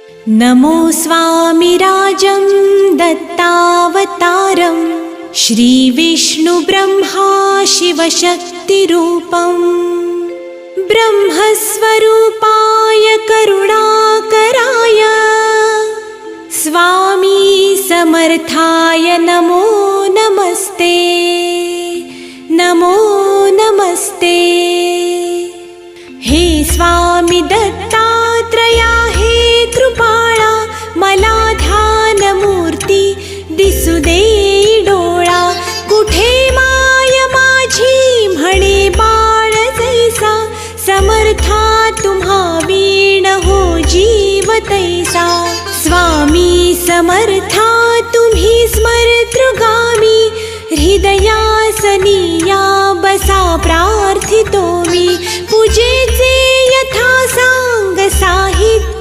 नमो स्वामिराजं दत्तावतारं श्रीविष्णुब्रह्मा शिवशक्तिरूपं ब्रह्मस्वरूपाय करुणाकराय स्वामी समर्थाय नमो नमस्ते नमो नमस्ते। हे स्वामी दत्तात्रया हे कृपाळा मला ध्यानमूर्ती दिसू दे डोळा कुठे माय माझी म्हणे बाळ जैसा समर्था तुम्हा वीण हो जीव तैसा स्वामी समर्था तुम्ही स्मरतृगामी हृदयासनिया बसा प्रार्थितो मी पूजेचे यथा सांग साहित्य